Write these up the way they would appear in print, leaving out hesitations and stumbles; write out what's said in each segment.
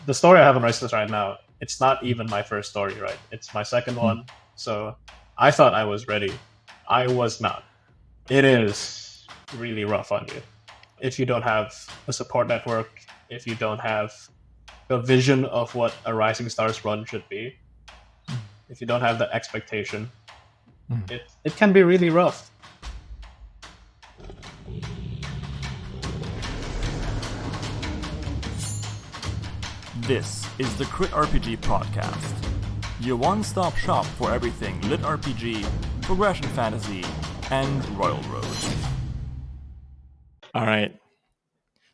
the story I have on Restless right now, it's not even my first story, right? It's my second one. So I thought I was ready. I was not. It is really rough on you. If you don't have a support network, if you don't have a vision of what a Rising Stars run should be, if you don't have the expectation, it can be really rough. This is the Crit RPG Podcast, your one-stop shop for everything Lit RPG, Progression Fantasy, and Royal Road. All right.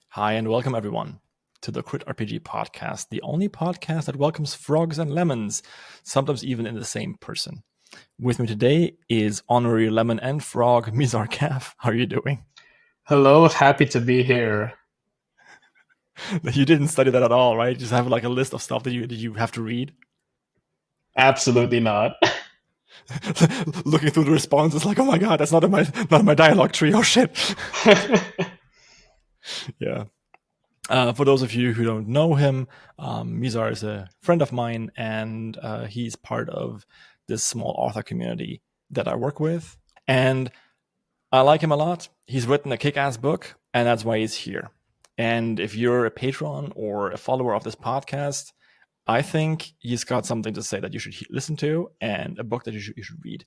Hi, and welcome everyone to the Crit RPG Podcast, the only podcast that welcomes frogs and lemons, sometimes even in the same person. With me today is honorary lemon and frog, MizarCaph. How are you doing? Hello, happy to be here. You didn't study that at all, right? You just have like a list of stuff that you have to read? Absolutely not. Looking through the responses, like, oh my god, that's not in my dialogue tree. Oh shit. Yeah. For those of you who don't know him, Mizar is a friend of mine, and he's part of this small author community that I work with. And I like him a lot. He's written a kick-ass book, and that's why he's here. And if you're a patron or a follower of this podcast, I think he's got something to say that you should listen to and a book that you should read.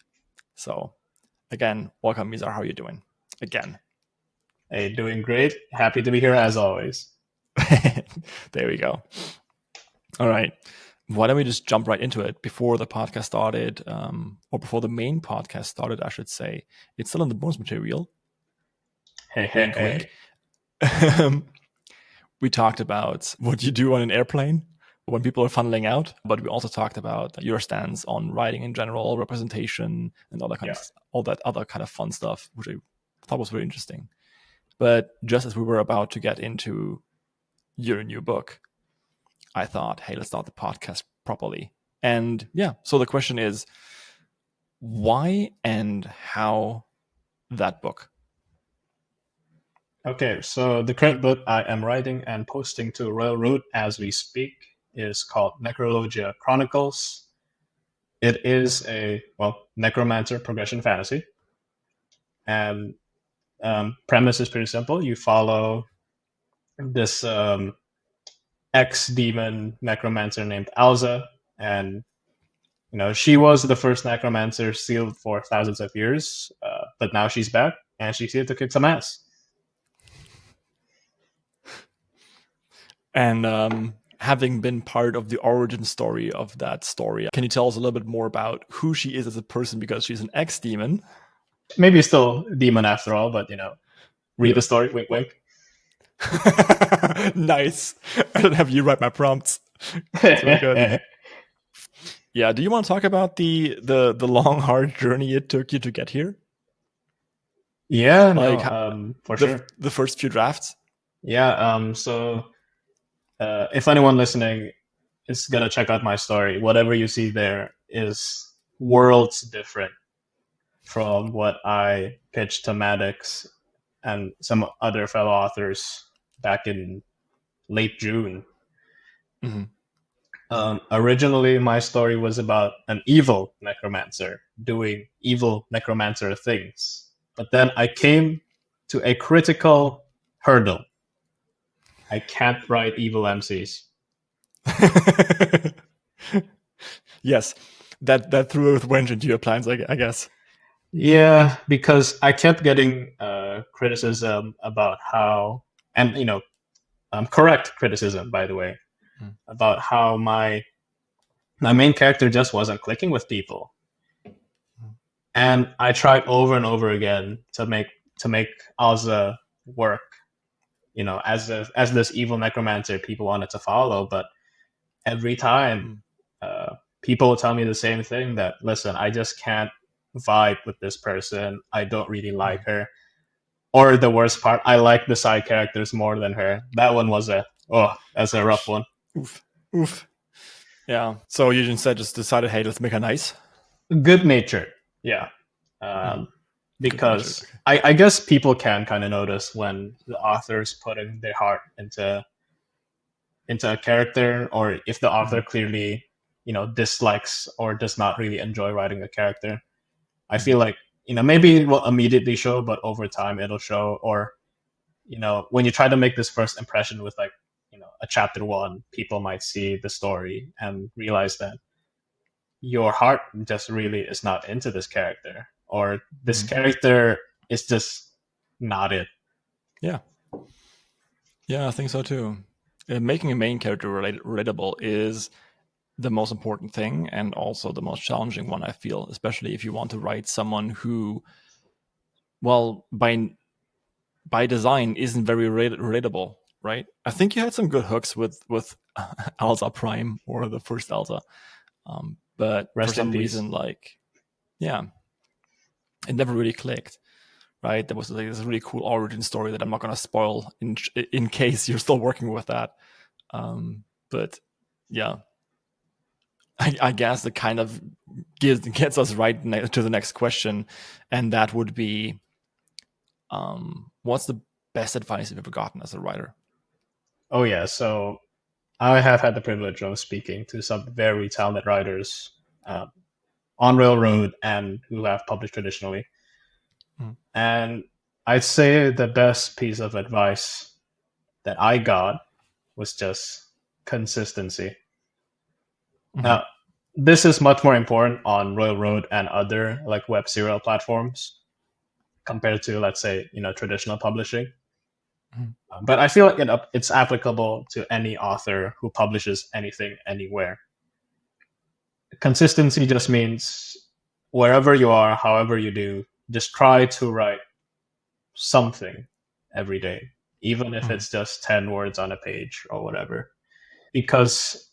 So, again, welcome, Mizar. How are you doing? Again. Hey, doing great. Happy to be here as always. There we go. All right. Why don't we just jump right into it before the podcast started, or before the main podcast started, I should say. It's still in the bonus material. Hey. We talked about what you do on an airplane when people are funneling out, but we also talked about your stance on writing in general, representation, and all that other kind of fun stuff, which I thought was very interesting. But just as we were about to get into your new book, I thought, hey, let's start the podcast properly. And yeah, so the question is, why and how that book? Okay, so the current book I am writing and posting to Royal Road as we speak is called Necrologia Chronicles. It is a, necromancer progression fantasy. And premise is pretty simple. You follow this ex-demon necromancer named Alza, and she was the first necromancer sealed for thousands of years, but now she's back, and she's here to kick some ass. And having been part of the origin story of that story, can you tell us a little bit more about who she is as a person, because she's an ex-demon? Maybe still demon after all, but read the story, wink wink. Nice. I don't have you write my prompts. That's very good. Yeah, do you want to talk about the long, hard journey it took you to get here? Yeah, for sure. The first few drafts? Yeah, so if anyone listening is going to check out my story, whatever you see there is worlds different from what I pitched to Maddox and some other fellow authors back in late June. Mm-hmm. Originally, my story was about an evil necromancer doing evil necromancer things. But then I came to a critical hurdle. I can't write evil MCs. Yes, that threw a wrench into your plans, I guess. Yeah, because I kept getting criticism about how, and correct criticism, by the way, about how my main character just wasn't clicking with people. And I tried over and over again to make Alza work, as this evil necromancer people wanted to follow. But every time, people will tell me the same thing, that, listen, I just can't vibe with this person. I don't really like her. Or the worst part, I like the side characters more than her. That one was that's a rough one. Oof. Yeah. So you instead just decided, hey, let's make her nice? Good natured. Yeah. Because I guess people can kind of notice when the author's putting their heart into into a character, or if the author clearly, dislikes or does not really enjoy writing a character, I feel like, maybe it will immediately show, but over time it'll show. Or, when you try to make this first impression with like, a chapter 1, people might see the story and realize that your heart just really is not into this character, or this character is just not it. Yeah, I think so too. Making a main character relatable is the most important thing, and also the most challenging one, I feel, especially if you want to write someone who, well, by design isn't very relatable, right? I think you had some good hooks with Alza Prime, or the first Alza, but Rest for some in peace. reason, like, yeah, it never really clicked, right? There was like this really cool origin story that I'm not going to spoil in case you're still working with that, but yeah, I guess it kind of gets us right to the next question, and that would be, what's the best advice you've ever gotten as a writer? Oh yeah, so I have had the privilege of speaking to some very talented writers on Railroad and who have published traditionally. And I'd say the best piece of advice that I got was just consistency. Now, this is much more important on Railroad and other like web serial platforms compared to, let's say, traditional publishing. But I feel like it's applicable to any author who publishes anything anywhere. Consistency just means wherever you are, however you do, just try to write something every day, even if it's just 10 words on a page or whatever. Because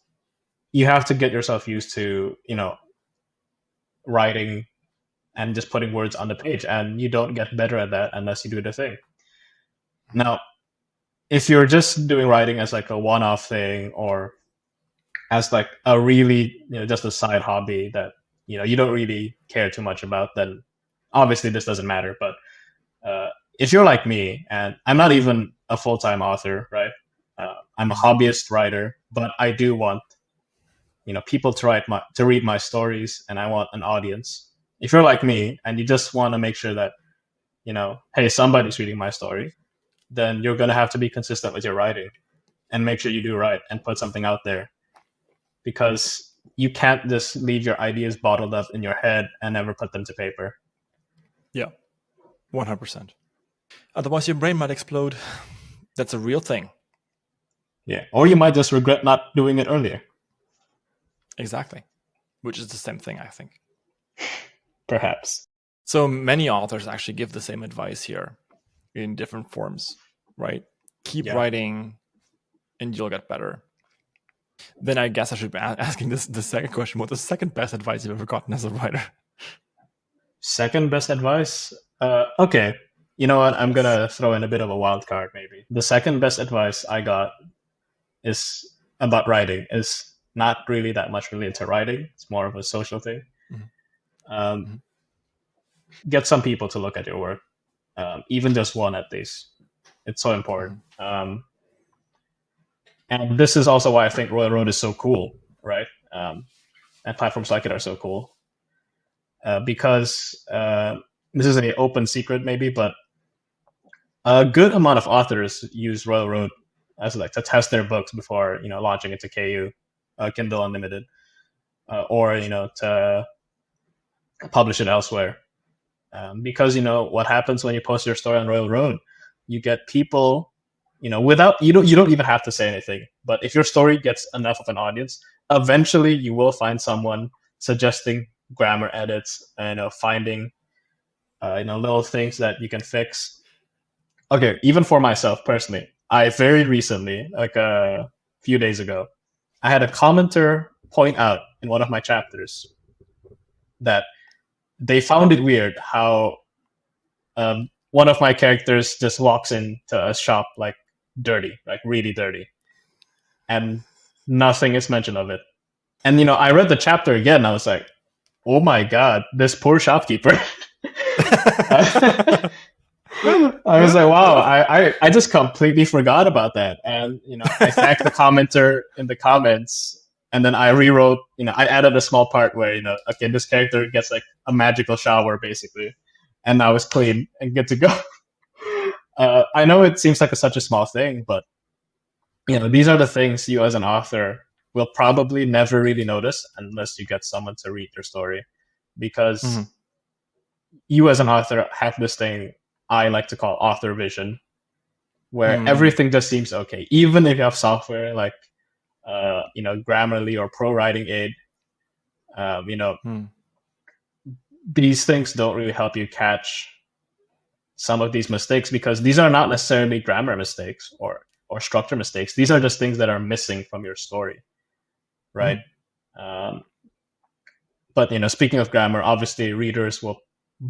you have to get yourself used to, writing and just putting words on the page, and you don't get better at that unless you do the thing. Now, if you're just doing writing as like a one-off thing, or as like a really, just a side hobby that, you don't really care too much about, then obviously this doesn't matter. But if you're like me, and I'm not even a full-time author, right? I'm a hobbyist writer, but I do want, people to read my stories, and I want an audience. If you're like me and you just want to make sure that, hey, somebody's reading my story, then you're going to have to be consistent with your writing and make sure you do right and put something out there, because you can't just leave your ideas bottled up in your head and never put them to paper. Yeah, 100%. Otherwise, your brain might explode. That's a real thing. Yeah, or you might just regret not doing it earlier. Exactly, which is the same thing, I think. Perhaps. So many authors actually give the same advice here in different forms, right? Keep writing and you'll get better. Then I guess I should be asking the second question. What's the second best advice you've ever gotten as a writer? Second best advice? Okay. You know what? I'm going to throw in a bit of a wild card, maybe. The second best advice I got is about writing. It's not really that much related to writing. It's more of a social thing. Get some people to look at your work. Even just one at least. It's so important. And this is also why I think Royal Road is so cool, right? And platforms like it are so cool. Because this is an open secret maybe, but a good amount of authors use Royal Road as like to test their books before, launching it to KU, Kindle Unlimited, or, to publish it elsewhere. Because what happens when you post your story on Royal Road, you get people, without you don't even have to say anything. But if your story gets enough of an audience, eventually you will find someone suggesting grammar edits, finding little things that you can fix. Okay, even for myself personally, I very recently, like a few days ago, I had a commenter point out in one of my chapters that they found it weird how one of my characters just walks into a shop like dirty, like really dirty, and nothing is mentioned of it. And I read the chapter again, and I was like, "Oh my god, this poor shopkeeper." I was like, wow, I just completely forgot about that. And, I thanked the commenter in the comments. And then I rewrote, I added a small part where, okay, this character gets like a magical shower, basically. And now it's clean and good to go. I know it seems like such a small thing, but, these are the things you as an author will probably never really notice unless you get someone to read your story. Because you as an author have this thing I like to call author vision, where everything just seems okay, even if you have software like Grammarly or Pro Writing Aid. These things don't really help you catch some of these mistakes, because these are not necessarily grammar mistakes or structure mistakes. These are just things that are missing from your story, right? But speaking of grammar, obviously readers will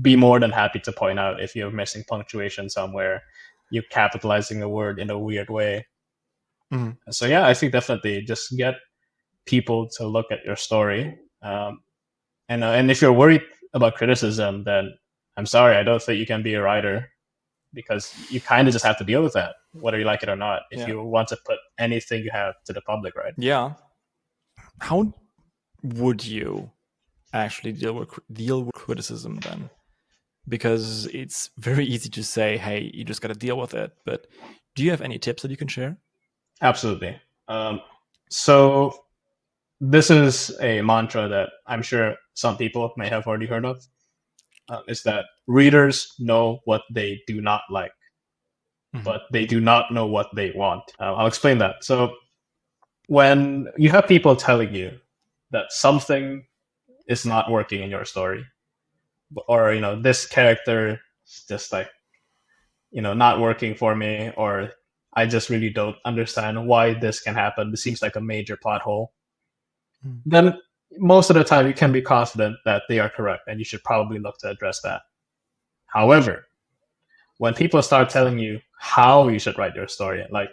be more than happy to point out if you're missing punctuation somewhere, you're capitalizing a word in a weird way. So yeah, I think definitely just get people to look at your story. And if you're worried about criticism, then I'm sorry, I don't think you can be a writer, because you kind of just have to deal with that, whether you like it or not, if you want to put anything you have to the public, right? Yeah. How would you actually deal with criticism then? Because it's very easy to say, hey, you just got to deal with it. But do you have any tips that you can share? Absolutely. So this is a mantra that I'm sure some people may have already heard of, is that readers know what they do not like, but they do not know what they want. I'll explain that. So when you have people telling you that something is not working in your story, or this character is just like not working for me, or I just really don't understand why this can happen, this seems like a major plot hole, then most of the time you can be confident that they are correct and you should probably look to address that. However, when people start telling you how you should write your story, like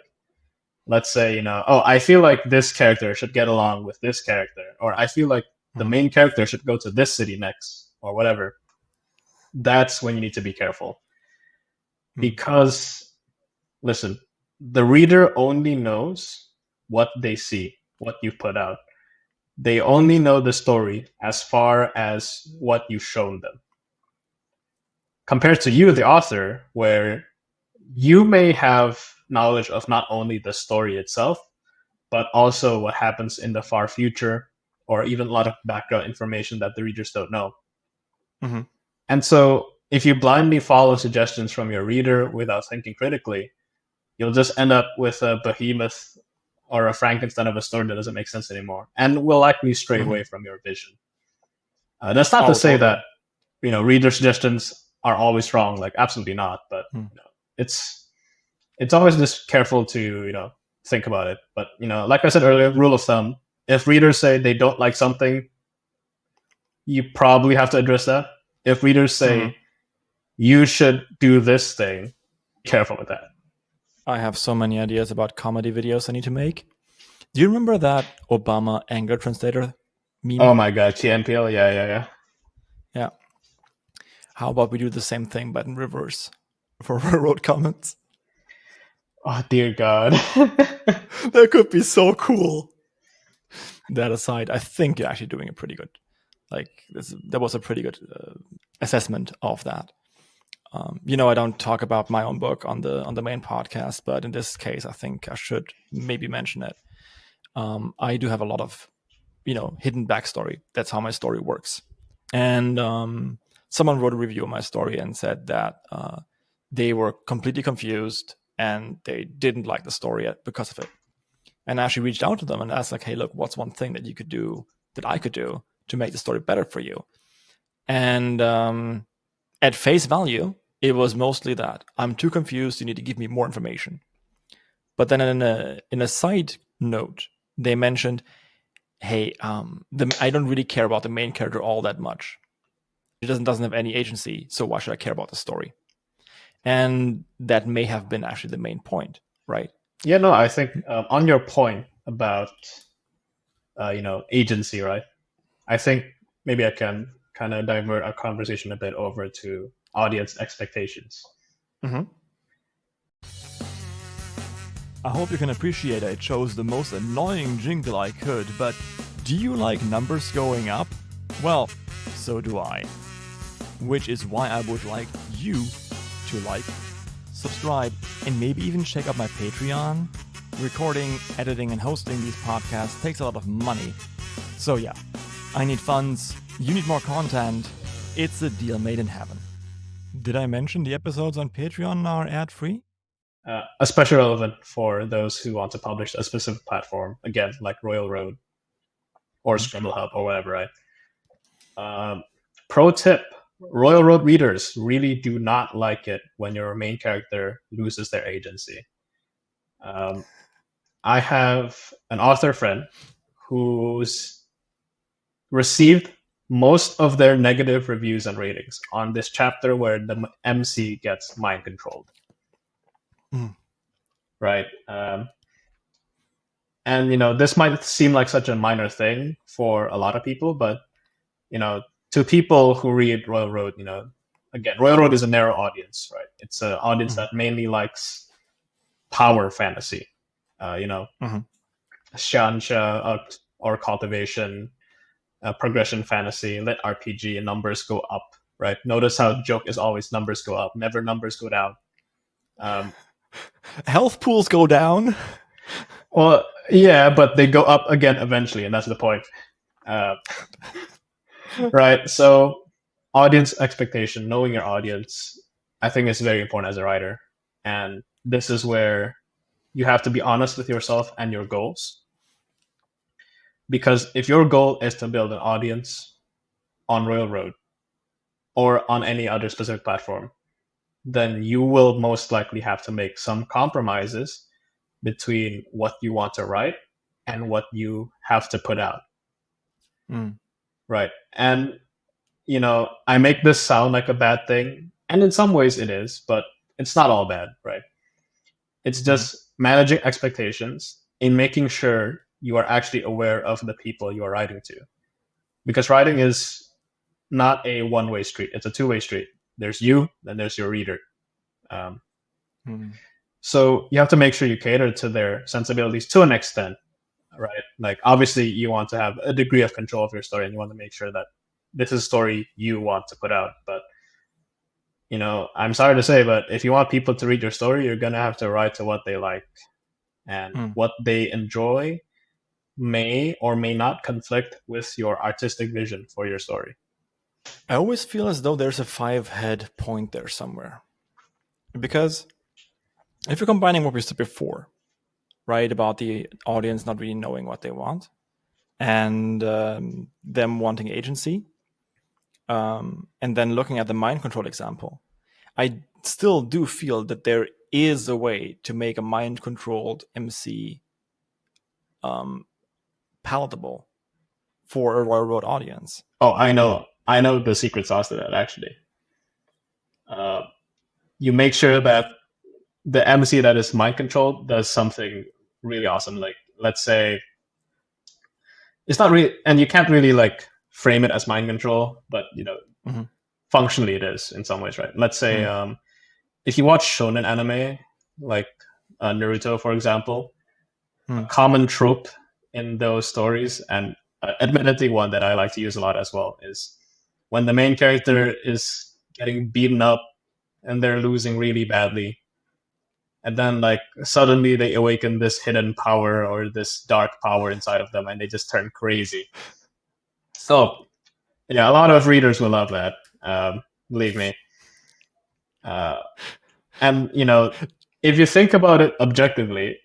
let's say, oh, I feel like this character should get along with this character, or I feel like the main character should go to this city next, or whatever, that's when you need to be careful. Because, listen, the reader only knows what they see, what you've put out. They only know the story as far as what you've shown them. Compared to you, the author, where you may have knowledge of not only the story itself, but also what happens in the far future, or even a lot of background information that the readers don't know. And so if you blindly follow suggestions from your reader without thinking critically, you'll just end up with a behemoth or a Frankenstein of a story that doesn't make sense anymore, and will likely stray away from your vision. That's not to say that reader suggestions are always wrong, like absolutely not. But it's always just careful to think about it. But like I said earlier, rule of thumb: if readers say they don't like something, you probably have to address that. If readers say you should do this thing, be careful with that. I have so many ideas about comedy videos I need to make. Do you remember that Obama anger translator meme? Oh my god, TNPL, yeah. How about we do the same thing, but in reverse, for road comments? Oh dear God. That could be so cool. That aside, I think you're actually doing a pretty good, that was a pretty good assessment of that. I don't talk about my own book on the main podcast, but in this case, I think I should maybe mention it. I do have a lot of, hidden backstory. That's how my story works. And someone wrote a review of my story and said that they were completely confused and they didn't like the story because of it. And I actually reached out to them and asked, like, hey, look, what's one thing that you could do, that I could do to make the story better for you? And at face value, it was mostly that I'm too confused. You need to give me more information. But then in a side note, they mentioned, hey, I don't really care about the main character all that much. He doesn't have any agency, so why should I care about the story? And that may have been actually the main point, right? Yeah, no, I think on your point about agency, right? I think maybe I can kind of divert our conversation a bit over to audience expectations. I hope you can appreciate I chose the most annoying jingle I could, but do you like numbers going up? Well, so do I. Which is why I would like you to like, subscribe, and maybe even check out my Patreon. Recording, editing, and hosting these podcasts takes a lot of money. So yeah, I need funds, you need more content. It's a deal made in heaven. Did I mention the episodes on Patreon are ad-free? Especially relevant for those who want to publish a specific platform, again, like Royal Road or Scribble Hub or whatever, right? Pro tip, Royal Road readers really do not like it when your main character loses their agency. I have an author friend who's received most of their negative reviews and ratings on this chapter where the MC gets mind controlled. Right? And, this might seem like such a minor thing for a lot of people, but, to people who read Royal Road, again, Royal Road is a narrow audience, right? It's an audience that mainly likes power fantasy, Shansha or cultivation, progression fantasy, lit RPG, and numbers go up, right? Notice how joke is always numbers go up, never numbers go down. Health pools go down. Well, yeah, but they go up again eventually, and that's the point. Right? So, audience expectation, knowing your audience, I think is very important as a writer. And this is where you have to be honest with yourself and your goals. Because if your goal is to build an audience on Royal Road or on any other specific platform, then you will most likely have to make some compromises between what you want to write and what you have to put out. Right. And, I make this sound like a bad thing, and in some ways it is, but it's not all bad, right? It's just managing expectations in making sure you are actually aware of the people you are writing to. Because writing is not a one-way street. It's a two-way street. There's you, then there's your reader. So you have to make sure you cater to their sensibilities to an extent, right? Like, obviously, you want to have a degree of control of your story, and you want to make sure that this is a story you want to put out. But, I'm sorry to say, but if you want people to read your story, you're going to have to write to what they like. And what they enjoy may or may not conflict with your artistic vision for your story. I always feel as though there's a 5-head point there somewhere. Because if you're combining what we said before, right, about the audience not really knowing what they want and them wanting agency, and then looking at the mind control example, I still do feel that there is a way to make a mind controlled MC palatable for a Royal Road audience. Oh, I know the secret sauce to that, actually. You make sure that the MC that is mind controlled does something really awesome. Like, let's say it's not really, and you can't really like frame it as mind control, but functionally it is in some ways, right? Let's say if you watch shonen anime, like Naruto, for example, a common trope in those stories, and admittedly one that I like to use a lot as well, is when the main character is getting beaten up and they're losing really badly, and then like suddenly they awaken this hidden power or this dark power inside of them, and they just turn crazy. So yeah, a lot of readers will love that, believe me. And if you think about it objectively,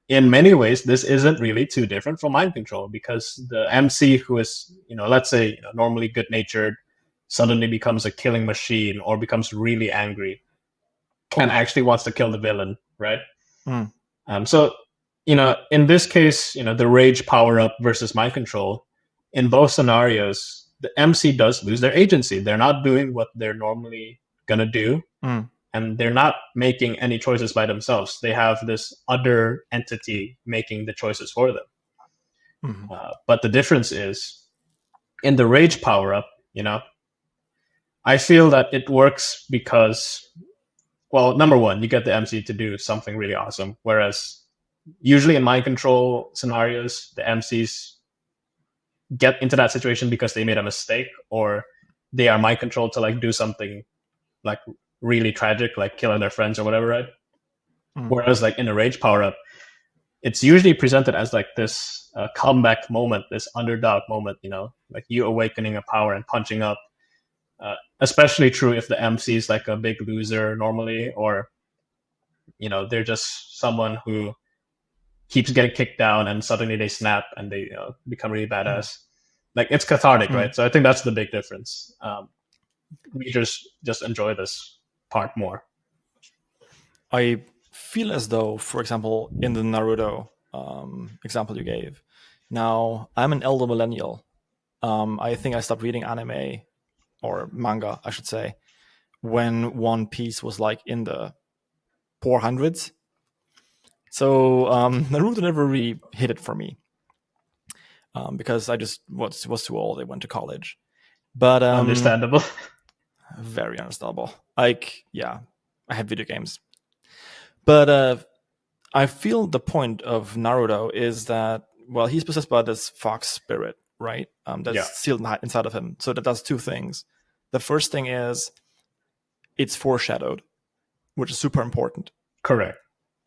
in many ways this isn't really too different from mind control, because the MC who is let's say normally good natured suddenly becomes a killing machine or becomes really angry and actually wants to kill the villain, right? So in this case, the rage power up versus mind control, in both scenarios the MC does lose their agency. They're not doing what they're normally gonna do, and they're not making any choices by themselves. They have this other entity making the choices for them. But the difference is, in the rage power up, I feel that it works because well, number one, you get the MC to do something really awesome, whereas usually in mind control scenarios, the MCs get into that situation because they made a mistake, or they are mind controlled to like do something like really tragic, like killing their friends or whatever, right? Whereas like in a rage power up, it's usually presented as like this comeback moment, this underdog moment, like you awakening a power and punching up. Especially true if the MC is like a big loser normally, or they're just someone who keeps getting kicked down and suddenly they snap and they become really badass. Like it's cathartic, right? So I think that's the big difference. We just enjoy this part more. I feel as though, for example, in the Naruto example you gave, now I'm an elder millennial. I think I stopped reading anime or manga, I should say, when One Piece was like in the 400s. So Naruto never really hit it for me because I just was too old. I went to college. But Understandable. Very understandable. Like, yeah, I had video games. But I feel the point of Naruto is that, well, he's possessed by this fox spirit, right? That's sealed inside of him. So that does two things. The first thing is it's foreshadowed, which is super important. Correct.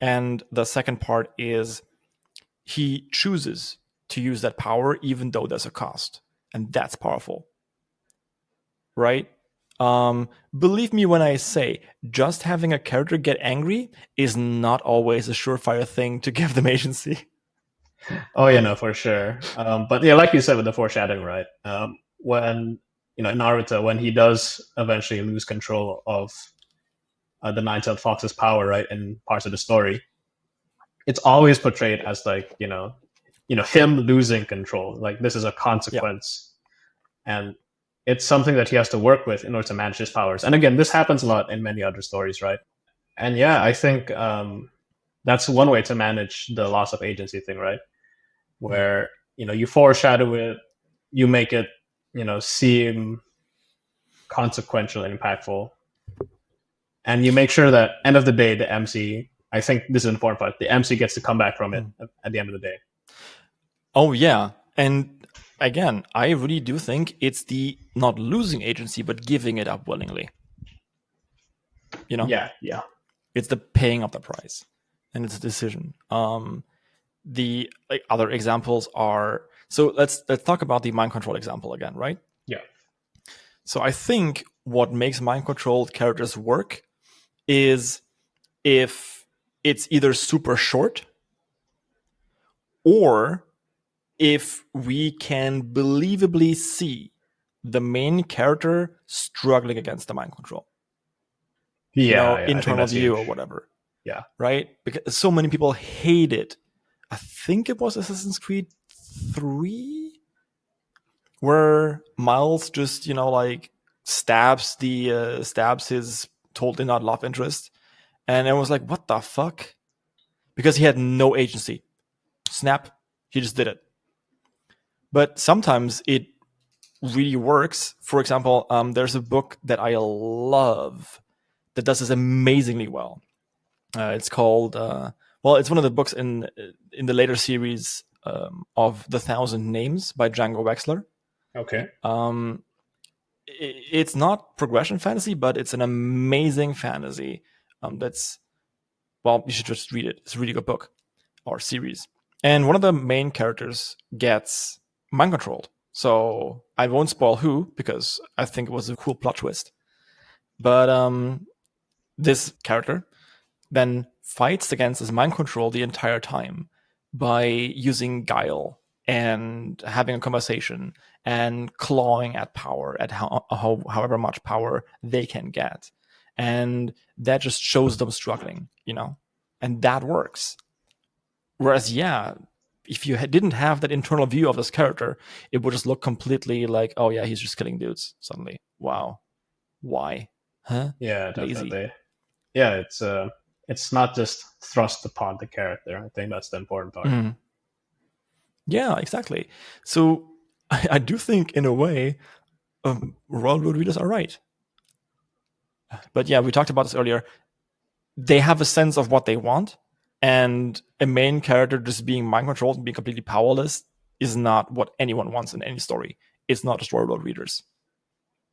And the second part is he chooses to use that power even though there's a cost. And that's powerful. Right? Believe me when I say just having a character get angry is not always a surefire thing to give them agency. Oh yeah, no, for sure. But yeah, like you said with the foreshadowing, right? When in Naruto, when he does eventually lose control of the Nine-Tailed Fox's power, right, in parts of the story, it's always portrayed as like him losing control. Like this is a consequence, and it's something that he has to work with in order to manage his powers. And again, this happens a lot in many other stories, right? And yeah, I think that's one way to manage the loss of agency thing, right? Where you foreshadow it, you make it seem consequential and impactful, and you make sure that end of the day the MC, I think this is an important part, the MC gets to come back from it at the end of the day. Oh yeah, and again, I really do think it's the not losing agency but giving it up willingly. Yeah. It's the paying of the price, and it's a decision. The other examples are, so let's talk about the mind control example again, right? Yeah. So I think what makes mind controlled characters work is if it's either super short or if we can believably see the main character struggling against the mind control. Internal view or whatever. Yeah. Right? Because so many people hate it. I think it was Assassin's Creed 3 where Miles just, stabs his totally not love interest. And it was like, what the fuck? Because he had no agency. Snap, he just did it. But sometimes it really works. For example, there's a book that I love that does this amazingly well. It's called, it's one of the books in the later series of The Thousand Names by Django Wexler. Okay. It's not progression fantasy, but it's an amazing fantasy. You should just read it. It's a really good book or series. And one of the main characters gets mind controlled. So I won't spoil who, because I think it was a cool plot twist. But this character then fights against his mind control the entire time by using guile and having a conversation and clawing at power, at however much power they can get. And that just shows them struggling, and that works. Whereas, if you didn't have that internal view of this character, it would just look completely like, oh yeah, he's just killing dudes suddenly. Wow. Why? Huh? Yeah, definitely. Lazy. Yeah, it's not just thrust upon the character. I think that's the important part. Mm. Yeah, exactly. So I do think, in a way, world readers are right. But yeah, we talked about this earlier. they have a sense of what they want, and a main character just being mind controlled and being completely powerless is not what anyone wants in any story. It's not just Railroad readers.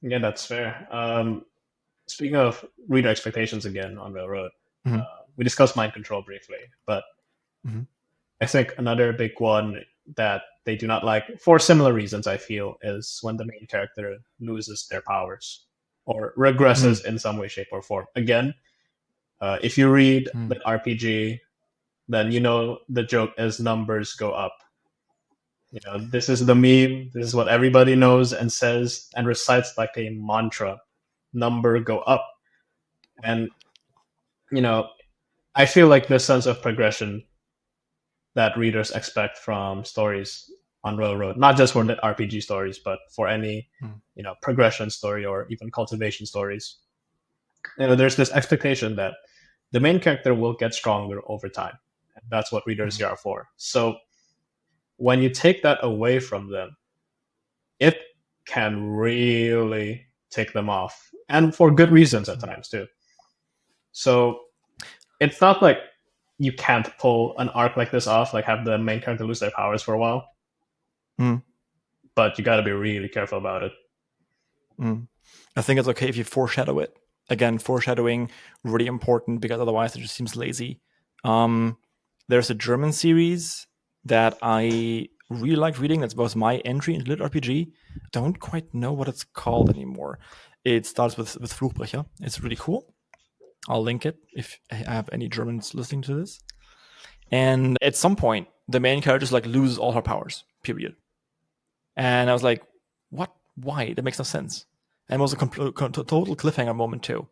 Yeah, that's fair. Speaking of reader expectations again on Railroad, we discussed mind control briefly, but I think another big one that they do not like, for similar reasons, I feel, is when the main character loses their powers or regresses in some way, shape, or form. Again, if you read the RPG, then you know the joke is numbers go up. You know, this is the meme. This is what everybody knows and says and recites like a mantra. Number go up. And, you know, I feel like this sense of progression that readers expect from stories on Railroad, not just for the RPG stories, but for any, you know, progression story or even cultivation stories. You know, there's this expectation that the main character will get stronger over time. And that's what readers here are for. So when you take that away from them, it can really take them off, and for good reasons at times too. So it's not like you can't pull an arc like this off, like have the main character lose their powers for a while. But you got to be really careful about it. I think it's okay if you foreshadow it. Again, foreshadowing really important, because otherwise it just seems lazy. There's a German series that I really like reading. That was my entry into lit RPG. Don't quite know what it's called anymore. It starts with Fluchbrecher. It's really cool. I'll link it if I have any Germans listening to this. And at some point, the main character just like loses all her powers, period. And I was like, what? Why? That makes no sense. And it was a total cliffhanger moment too.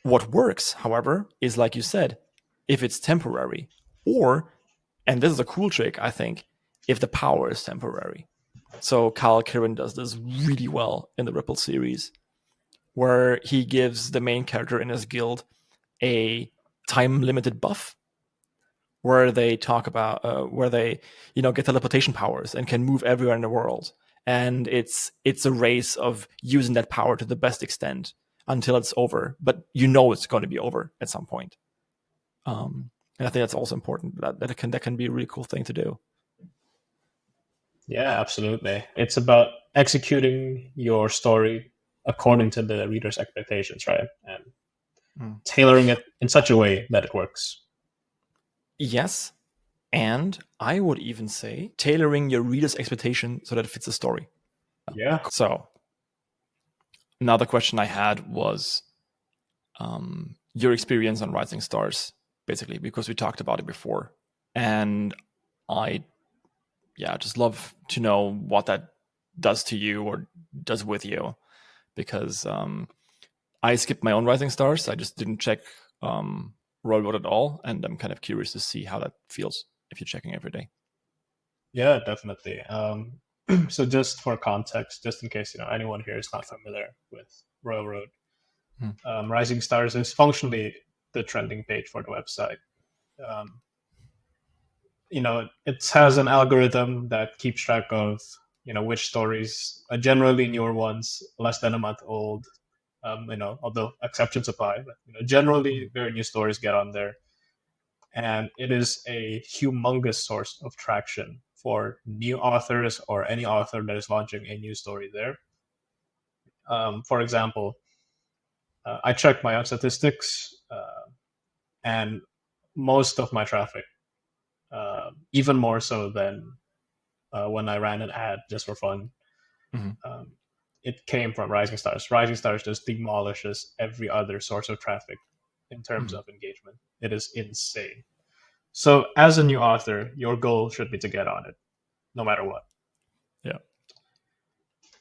What works, however, is like you said, if it's temporary, or, and this is a cool trick, I think, if the power is temporary. So Kyle Kirin does this really well in the Ripple series, where he gives the main character in his guild a time-limited buff, where they talk about where they, you know, get teleportation powers and can move everywhere in the world. And it's a race of using that power to the best extent until it's over. But you know it's going to be over at some point. And I think that's also important. That can be a really cool thing to do. Yeah, absolutely. It's about executing your story according to the reader's expectations, right? And tailoring it in such a way that it works. Yes. And I would even say tailoring your reader's expectation so that it fits the story. Yeah. So another question I had was your experience on Rising Stars, basically, because we talked about it before. And I just love to know what that does to you or does with you, because I skipped my own Rising Stars. I just didn't check Railroad at all, and I'm kind of curious to see how that feels if you're checking every day. Yeah, definitely. So just for context, just in case anyone here is not familiar with Railroad, Rising Stars is functionally the trending page for the website. It has an algorithm that keeps track of which stories, generally newer ones, less than a month old. Although exceptions apply, but generally very new stories get on there, and it is a humongous source of traction for new authors or any author that is launching a new story there. For example, I checked my own statistics, and most of my traffic, even more so than when I ran an ad just for fun, it came from Rising Stars. Rising Stars just demolishes every other source of traffic in terms of engagement. It is insane. So as a new author, your goal should be to get on it, no matter what. Yeah.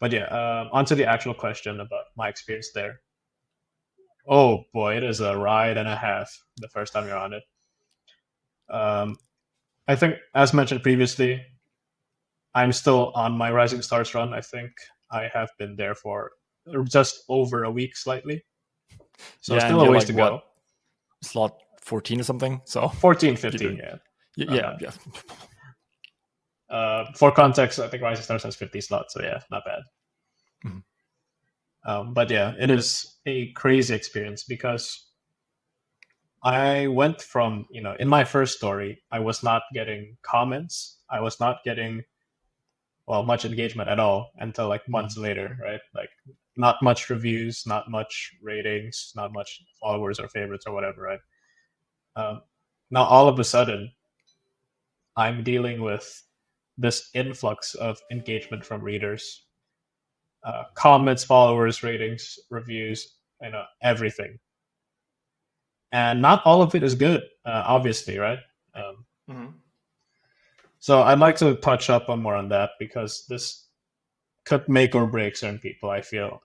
But yeah, onto the actual question about my experience there. Oh boy, it is a ride and a half the first time you're on it. I think, as mentioned previously, I'm still on my Rising Stars run. I think I have been there for just over a week, slightly. So still a ways to go. Slot 14 or something? So 14, 15, yeah. Yeah. For context, I think Rising Stars has 50 slots, so yeah, not bad. But yeah, it is a crazy experience because I went from, in my first story, I was not getting comments. I was not getting, much engagement at all until like months later, right? Like not much reviews, not much ratings, not much followers or favorites or whatever, right? Now all of a sudden, I'm dealing with this influx of engagement from readers, comments, followers, ratings, reviews, everything. And not all of it is good, obviously, right? So I'd like to touch up on more on that because this could make or break certain people, I feel.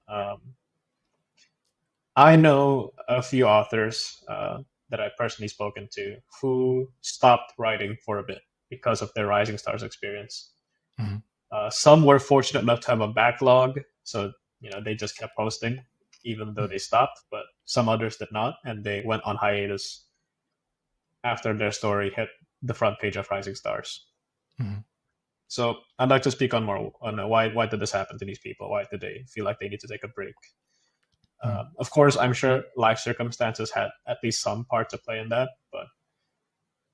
I know a few authors that I've personally spoken to who stopped writing for a bit because of their Rising Stars experience. Some were fortunate enough to have a backlog, so they just kept posting even though they stopped, but some others did not, and they went on hiatus after their story hit the front page of Rising Stars. So I'd like to speak on more on why did this happen to these people? Why did they feel like they need to take a break? Of course, I'm sure life circumstances had at least some part to play in that, but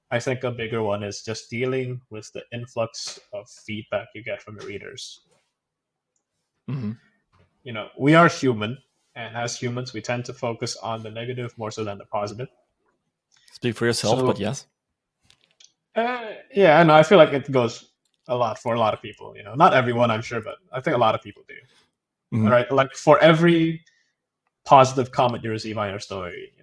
I think a bigger one is just dealing with the influx of feedback you get from the readers. We are human, and as humans, we tend to focus on the negative more so than the positive. Speak for yourself, but yes. Yeah, I feel like it goes a lot for a lot of people. Not everyone, I'm sure, but I think a lot of people do. Right? Like for every positive comment you receive on your story,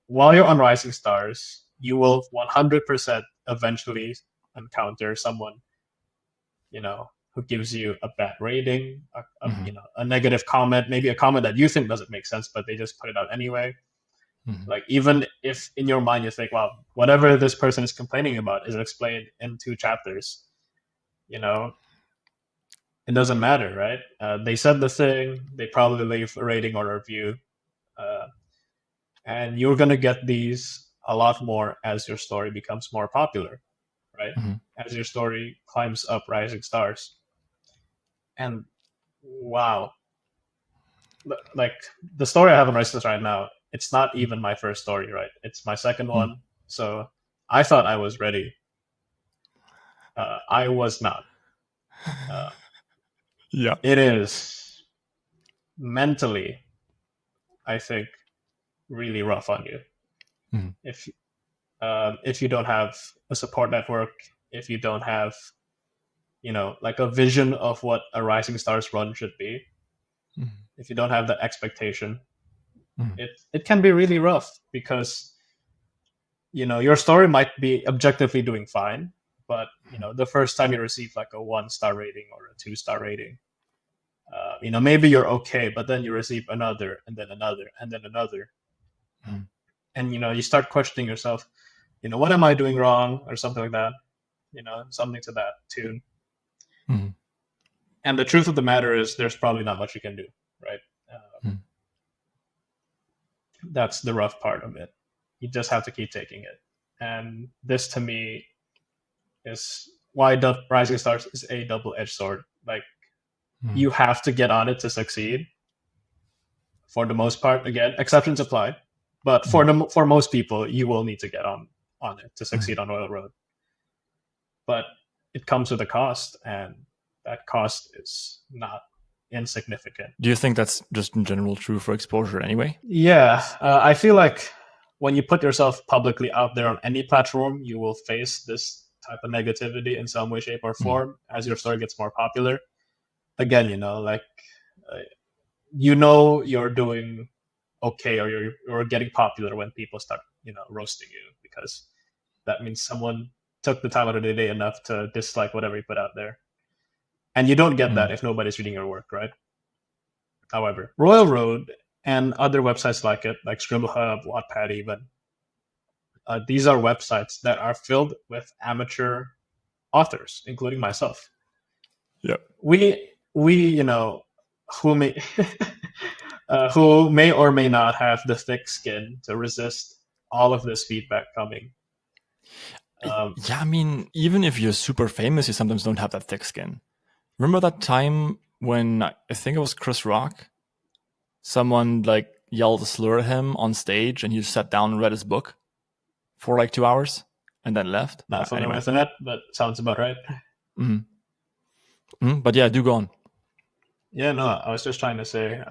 while you're on Rising Stars, you will 100% eventually encounter someone, who gives you a bad rating, a negative comment, maybe a comment that you think doesn't make sense, but they just put it out anyway. Like even if in your mind you think, well, whatever this person is complaining about is explained in 2 chapters, it doesn't matter, right? They said the thing, they probably leave a rating or a review, and you're going to get these a lot more as your story becomes more popular, right? As your story climbs up Rising Stars. And wow, like the story I have on Rising Stars right now, it's not even my first story, right? It's my second one. So I thought I was ready. I was not. Yeah. It is mentally, I think, really rough on you. If you don't have a support network, if you don't have, like a vision of what a Rising Stars run should be, if you don't have that expectation, it can be really rough because, your story might be objectively doing fine, but, the first time you receive like a 1-star rating or a 2-star rating, maybe you're okay, but then you receive another and then another and then another. And, you start questioning yourself, what am I doing wrong or something like that, something to that tune. And the truth of the matter is there's probably not much you can do, right? That's the rough part of it. You just have to keep taking it. And this to me is why Rising Stars is a double-edged sword. Like you have to get on it to succeed. For the most part, again, exceptions apply. But for most people, you will need to get on it to succeed on Royal Road. But it comes with a cost, and that cost is not insignificant. Do you think that's just in general true for exposure anyway? Yeah, I feel like when you put yourself publicly out there on any platform, you will face this type of negativity in some way, shape, or form as your story gets more popular. Again, you're doing okay, or you're getting popular when people start, roasting you, because that means someone took the time out of the day enough to dislike whatever you put out there. And you don't get that if nobody's reading your work, right? However, Royal Road and other websites like it, like Scribble Hub, Wattpad even, these are websites that are filled with amateur authors, including myself. Yep. We who may who may or may not have the thick skin to resist all of this feedback coming. Yeah, I mean, even if you're super famous, you sometimes don't have that thick skin. Remember that time when I think it was Chris Rock? Someone like yelled a slur at him on stage and he just sat down and read his book? for like 2 hours and then left. Not familiar with that, but sounds about right. But yeah, do go on. Yeah, no, I was just trying to say,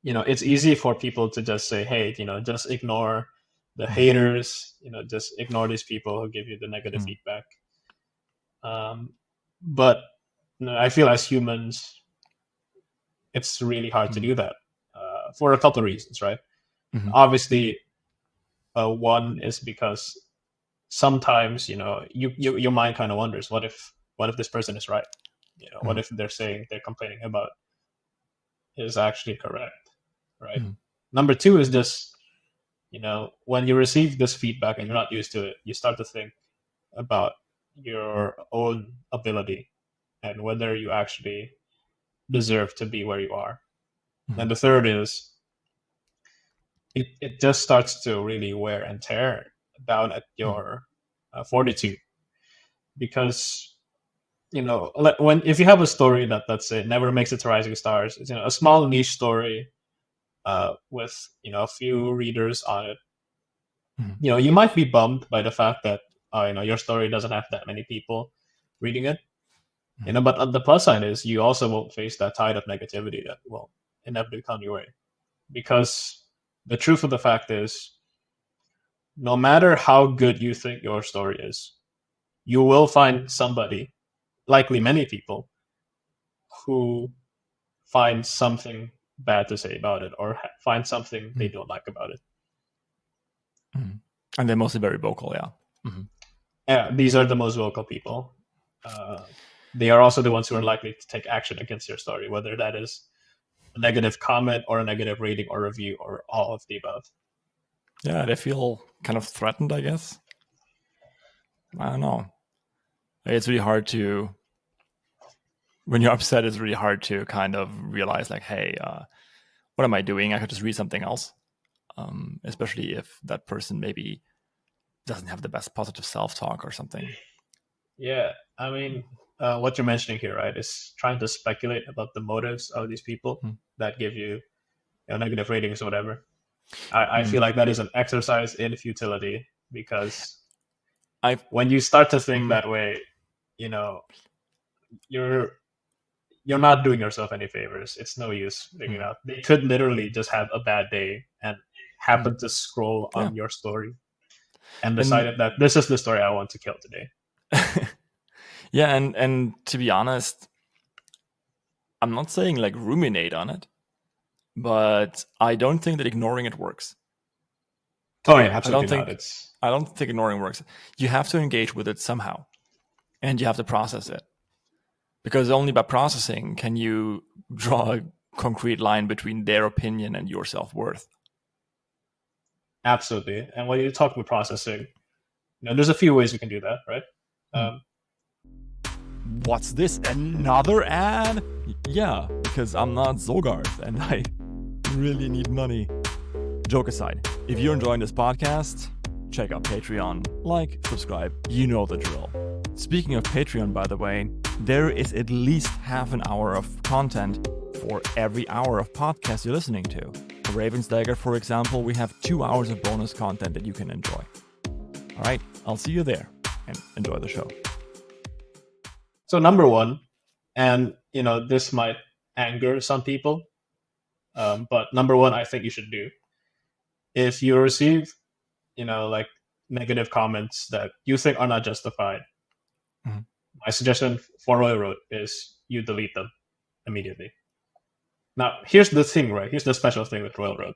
it's easy for people to just say, hey, just ignore the haters, just ignore these people who give you the negative feedback. But I feel as humans, it's really hard to do that for a couple of reasons, right? Obviously, one is because sometimes your mind kind of wonders, what if this person is right? What if they're complaining about is actually correct, right? Number two is just when you receive this feedback and you're not used to it, you start to think about your own ability and whether you actually deserve to be where you are. And the third is it just starts to really wear and tear down at your fortitude, because if you have a story that, let's say, never makes it to Rising Stars, it's a small niche story with a few readers on it, you might be bummed by the fact that your story doesn't have that many people reading it, but on the plus side is you also won't face that tide of negativity that will inevitably come your way, because the truth of the fact is, no matter how good you think your story is, you will find somebody, likely many people, who find something bad to say about it or find something they don't like about it. And they're mostly very vocal, yeah. Yeah, these are the most vocal people. They are also the ones who are likely to take action against your story, whether that is a negative comment or a negative rating or review or all of the above. Yeah, they feel kind of threatened, I guess. I don't know. It's really hard to, when you're upset, it's really hard to kind of realize, like, hey, what am I doing? I could just read something else. Especially if that person maybe doesn't have the best positive self-talk or something. Yeah, I mean, what you're mentioning here, right, is trying to speculate about the motives of these people that give you negative ratings or whatever. I feel like that is an exercise in futility, because when you start to think that way, you're not doing yourself any favors. It's no use figuring out. They could literally just have a bad day and happen to scroll on your story and decided that this is the story I want to kill today. Yeah, and to be honest, I'm not saying like ruminate on it, but I don't think that ignoring it works. Oh yeah, absolutely not. I don't think ignoring works. You have to engage with it somehow, and you have to process it, because only by processing can you draw a concrete line between their opinion and your self-worth. Absolutely. And when you talk about processing, there's a few ways you can do that, right? What's this? Another ad? Yeah, because I'm not Zogarth and I really need money. Joke aside, if you're enjoying this podcast, check out Patreon. Like, subscribe, you know the drill. Speaking of Patreon, by the way, there is at least half an hour of content for every hour of podcast you're listening to. For Raven's Dagger, for example, we have 2 hours of bonus content that you can enjoy. All right, I'll see you there, and enjoy the show. So number one, and this might anger some people, but number one, I think you should do, if you receive, like negative comments that you think are not justified, my suggestion for Royal Road is you delete them immediately. Now, here's the thing, right? Here's the special thing with Royal Road.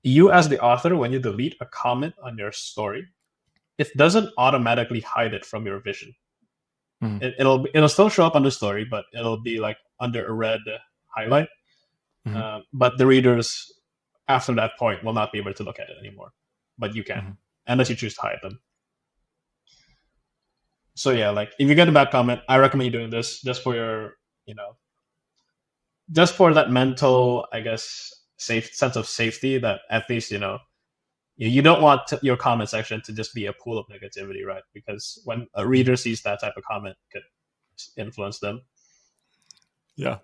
You, as the author, when you delete a comment on your story, it doesn't automatically hide it from your vision. It'll still show up on the story, but it'll be like under a red highlight. But the readers, after that point, will not be able to look at it anymore. But you can, unless you choose to hide them. So yeah, like if you get a bad comment, I recommend you doing this just for your, just for that mental, I guess, sense of safety, that at least, you don't want your comment section to just be a pool of negativity, right? Because when a reader sees that type of comment, it could influence them. Yeah.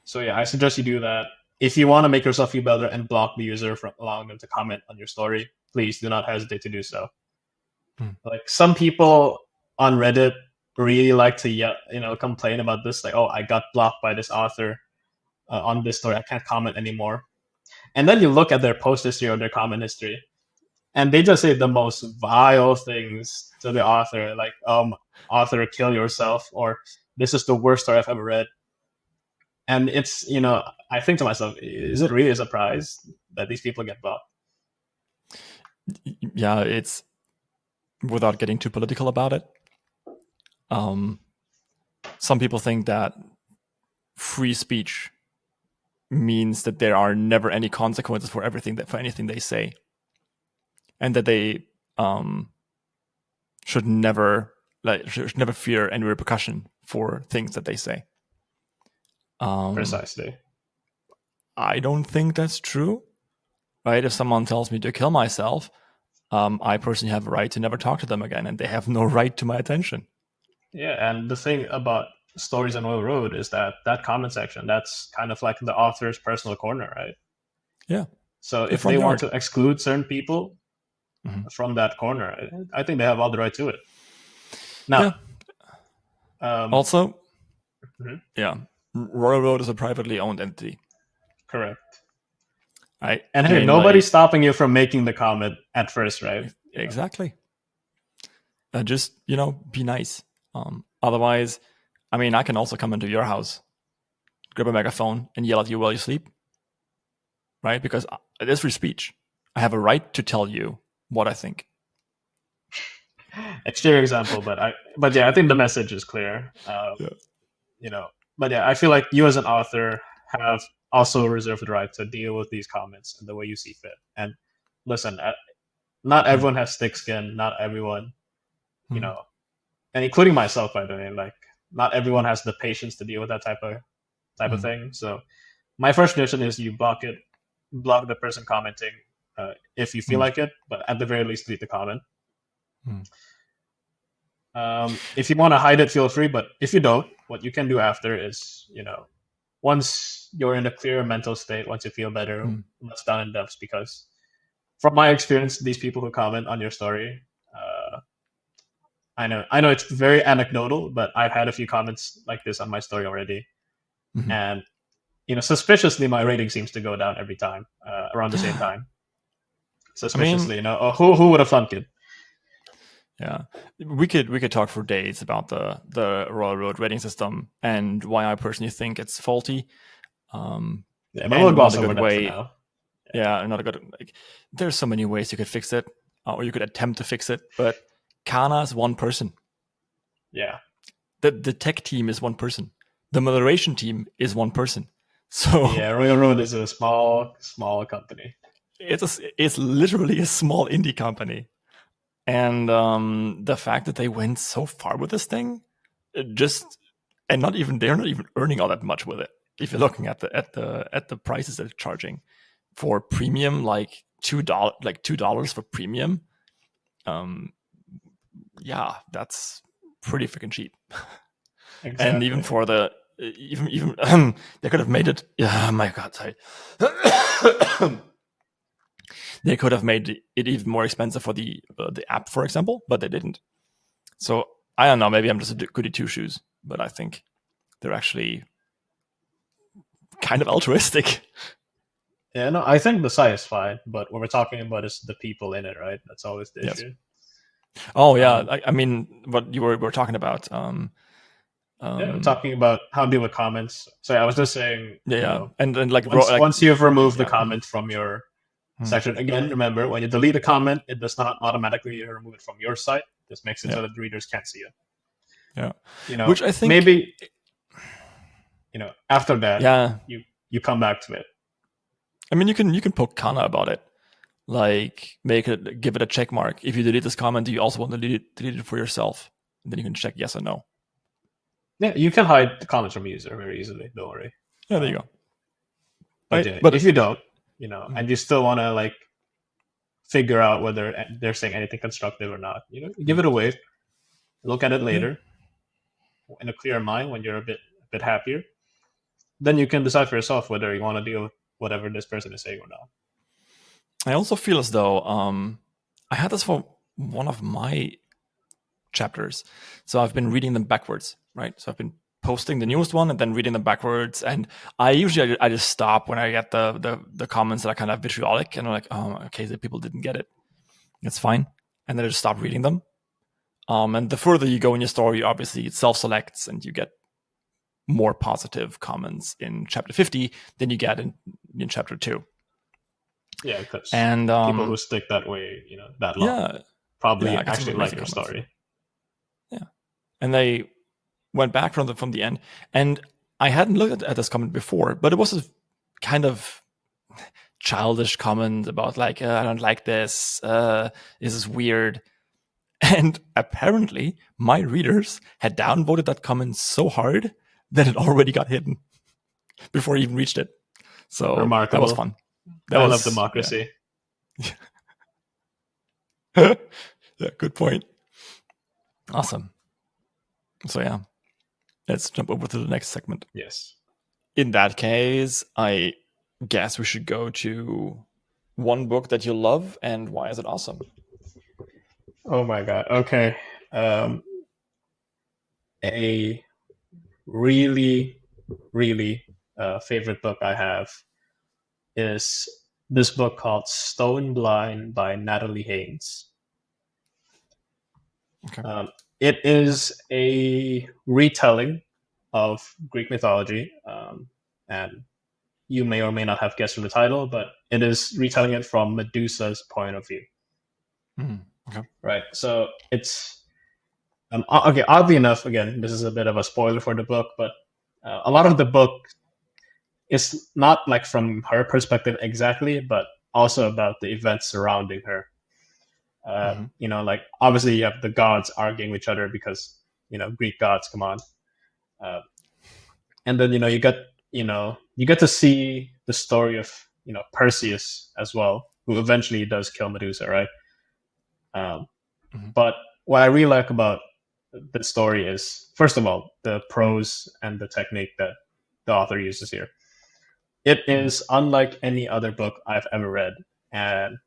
So yeah, I suggest you do that. If you want to make yourself feel better and block the user from allowing them to comment on your story, please do not hesitate to do so. Hmm. Like some people on Reddit really like to complain about this, like, oh, I got blocked by this author on this story, I can't comment anymore. And then you look at their post history or their comment history, and they just say the most vile things to the author, like, author, kill yourself, or this is the worst story I've ever read. And it's, I think to myself, is it really a surprise that these people get blocked? Yeah, it's, without getting too political about it, some people think that free speech means that there are never any consequences for anything they say, and that they should never fear any repercussion for things that they say. Precisely. I don't think that's true, right? If someone tells me to kill myself, I personally have a right to never talk to them again, and they have no right to my attention. Yeah, and the thing about Stories on Oil Road is that comment section, that's kind of like the author's personal corner, right? Yeah. So if they want to exclude certain people from that corner, I think they have all the right to it. Now, also, Royal Road is a privately owned entity. Correct. And hey, nobody's stopping you from making the comment at first, right? Exactly. Just, be nice. Otherwise, I can also come into your house, grab a megaphone, and yell at you while you sleep, right? Because it is free speech. I have a right to tell you what I think. Extreme example, but yeah, I think the message is clear. But yeah, I feel like you as an author have also reserved the right to deal with these comments in the way you see fit. And listen, not everyone has thick skin. Not everyone, and including myself, by the way, like not everyone has the patience to deal with that type of thing. So my first suggestion is you block the person commenting if you feel like it, but at the very least delete the comment. If you want to hide it, feel free, but if you don't, what you can do after is, once you're in a clear mental state, once you feel better, let's down in depths, because from my experience, these people who comment on your story, I know it's very anecdotal, but I've had a few comments like this on my story already. And suspiciously, my rating seems to go down every time around the same time. Suspiciously, who would have thunk it? Yeah, we could talk for days about the Royal Road rating system and why I personally think it's faulty. Yeah, but we'll gloss over that for now. Yeah, not a good. There's so many ways you could fix it, or you could attempt to fix it. But Kana is one person. Yeah. The tech team is one person. The moderation team is one person. So yeah, Royal Road is a small company. It's literally a small indie company. And the fact that they went so far with this thing, they're not even earning all that much with it. If you're looking at the prices they're charging for premium, like $2 for premium, yeah, that's pretty freaking cheap. Exactly. And even for the even they could have made it. Yeah, oh my God, sorry. They could have made it even more expensive for the app, for example, but they didn't. So I don't know. Maybe I'm just a goody two shoes, but I think they're actually kind of altruistic. Yeah, no, I think the site is fine, but what we're talking about is the people in it, right? That's always the issue. Oh yeah, I mean, what you were talking about. Yeah, we're talking about how to deal with comments. So I was just saying, and like once you've removed the comment from your section, again, remember, when you delete a comment, it does not automatically remove it from your site. It just makes it so that the readers can't see it. Yeah, which I think maybe after that, you come back to it. I mean, you can poke Kana about it, like give it a check mark. If you delete this comment, do you also want to delete it for yourself? And then you can check yes or no. Yeah, you can hide the comments from a user very easily. Don't worry. Yeah, there you go. But if you don't, and you still want to figure out whether they're saying anything constructive or not, give it a wait. Look at it later in a clear mind when you're a bit happier. Then you can decide for yourself whether you want to deal with whatever this person is saying or not. I also feel as though I had this for one of my chapters. So I've been reading them backwards, right? So I've been posting the newest one and then reading them backwards. And I usually I just stop when I get the comments that are kind of vitriolic, and I'm like, oh, okay, the people didn't get it. It's fine. And then I just stop reading them. And the further you go in your story, obviously it self-selects and you get more positive comments in chapter 50 than you get in chapter 2. Yeah, because and people who stick that way, that long, probably actually like your story. Yeah, and they went back from the end, and I hadn't looked at this comment before, but it was a kind of childish comment about like, I don't like this. This is weird. And apparently, my readers had downvoted that comment so hard that it already got hidden before I even reached it. So Remarkable. That was fun. I love democracy. Yeah. Yeah, good point. Awesome. So yeah, let's jump over to the next segment. Yes. In that case, I guess we should go to one book that you love and why is it awesome? Oh my god. Okay. A really, really favorite book I have is this book called Stone Blind by Natalie Haynes. Okay. It is a retelling of Greek mythology, and you may or may not have guessed from the title, but it is retelling it from Medusa's point of view. Okay. Right. So it's okay. Oddly enough, again, this is a bit of a spoiler for the book, but a lot of the book is not like from her perspective exactly, but also about the events surrounding her. Like obviously you have the gods arguing with each other because Greek gods, come on, and then you get to see the story of Perseus as well, who eventually does kill Medusa, right? But what I really like about the story is, first of all, the prose and the technique that the author uses here. It is unlike any other book I've ever read, and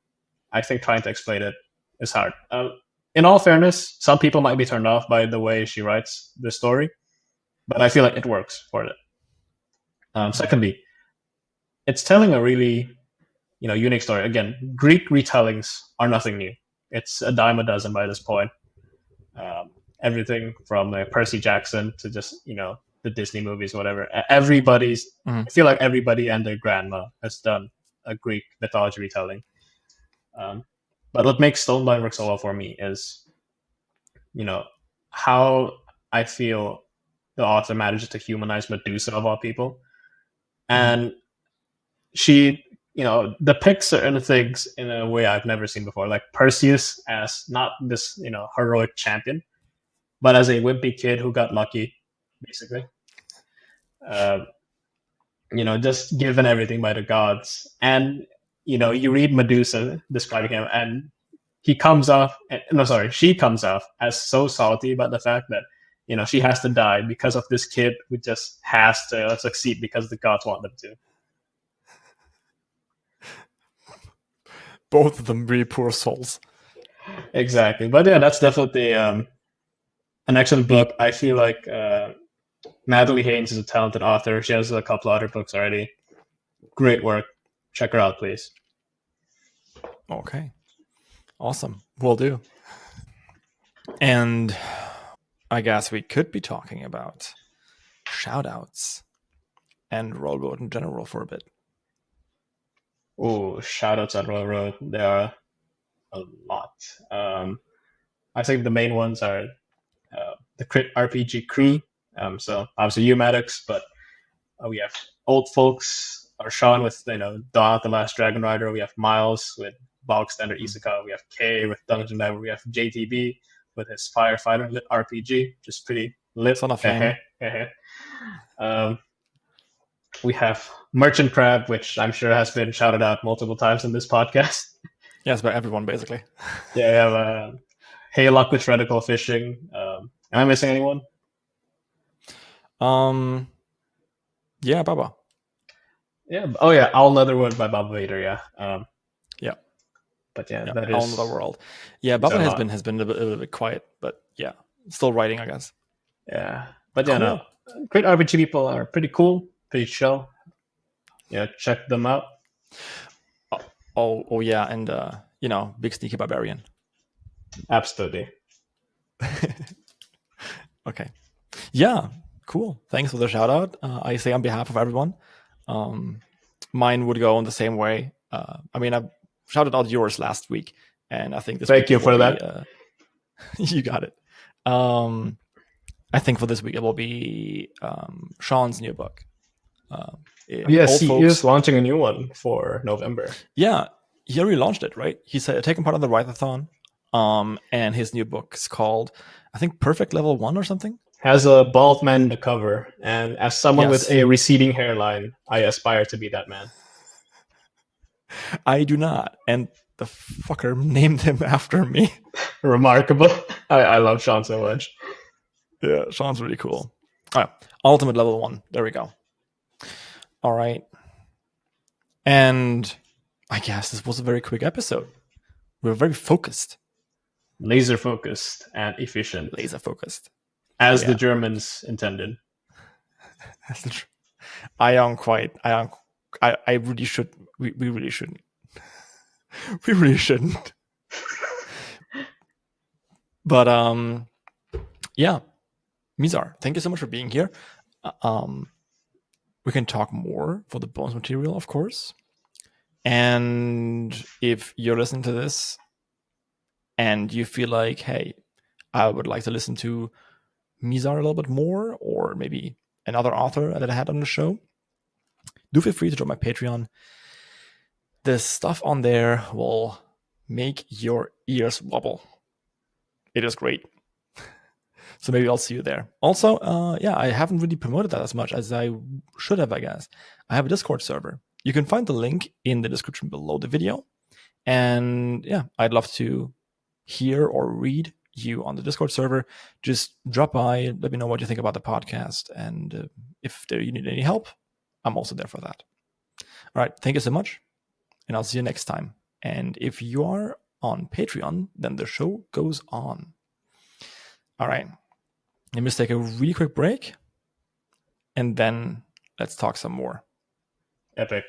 I think trying to explain it is hard. In all fairness, some people might be turned off by the way she writes the story, but I feel like it works for it. Secondly, it's telling a really unique story. Again, Greek retellings are nothing new. It's a dime a dozen by this point. Everything from Percy Jackson to just the Disney movies, whatever. I feel like everybody and their grandma has done a Greek mythology retelling. But what makes Stone Blind work so well for me is, how I feel the author manages to humanize Medusa of all people, and she depicts certain things in a way I've never seen before, like Perseus as not this heroic champion, but as a wimpy kid who got lucky, basically. Just given everything by the gods. And you read Medusa describing him, and she comes off as so salty about the fact that she has to die because of this kid who just has to succeed because the gods want them to. Both of them really poor souls. Exactly. But yeah, that's definitely an excellent book. I feel like Natalie Haynes is a talented author. She has a couple other books already. Great work. Check her out, please. Okay. Awesome. Will do. And I guess we could be talking about shoutouts and Railroad in general for a bit. Oh, shoutouts at Railroad. There are a lot. I think the main ones are the Crit RPG crew. So obviously you, Maddox, but we have old folks, or Sean with Dawn, the Last Dragon Rider. We have Miles with Bog Standard Isekai. We have Kay with Dungeon Diver. We have JTB with his Firefighter lit RPG, which is pretty lit. Son of Flame. We have Merchant Crab, which I'm sure has been shouted out multiple times in this podcast. Yes, by everyone, basically. Yeah, we have Hey Luck with Radical Fishing. Am I missing anyone? Yeah, Baba. Yeah. Oh, yeah. All Leatherwood by Baba Vader. Yeah. Yeah. But yeah, Yeah, that out is in the world. Yeah, it's a Bubba lot. has been a little bit quiet, but yeah, still writing, I guess. Yeah, but yeah, no, Cool. great RPG people are pretty cool, pretty chill. Yeah, check them out. Oh yeah, and big sneaky barbarian. Absolutely. Okay. Yeah, cool. Thanks for the shout out. I say on behalf of everyone, mine would go in the same way. I mean, I shouted out yours last week, and I think this Thank week you it will for be. that. You got it. I think for this week it will be Sean's new book. Yes, Old he is folks. launching a new one for November. Yeah, he already launched it, right? He's taking part of the write-a-thon. And his new book is called, I think, Perfect Level 1 or something. Has a bald man in the cover, and as someone with Yes. a receding hairline, I aspire to be that man. I do not. And the fucker named him after me. Remarkable. I love Sean so much. Yeah, Sean's really cool. All right. Ultimate Level 1. There we go. All right. And I guess this was a very quick episode. We were very focused. Laser focused and efficient. Laser focused. As the Germans intended. I really should. We really shouldn't. We really shouldn't. But yeah, Mizar, thank you so much for being here. We can talk more for the bonus material, of course. And if you're listening to this and you feel like, hey, I would like to listen to Mizar a little bit more, or maybe another author that I had on the show, do feel free to join my Patreon. The stuff on there will make your ears wobble. It is great. So maybe I'll see you there. Also, I haven't really promoted that as much as I should have, I guess. I have a Discord server. You can find the link in the description below the video. And yeah, I'd love to hear or read you on the Discord server. Just drop by, let me know what you think about the podcast. And if you need any help, I'm also there for that. All right, thank you so much. And I'll see you next time. And if you are on Patreon, then the show goes on. All right. Let me just take a really quick break, and then let's talk some more. Epic.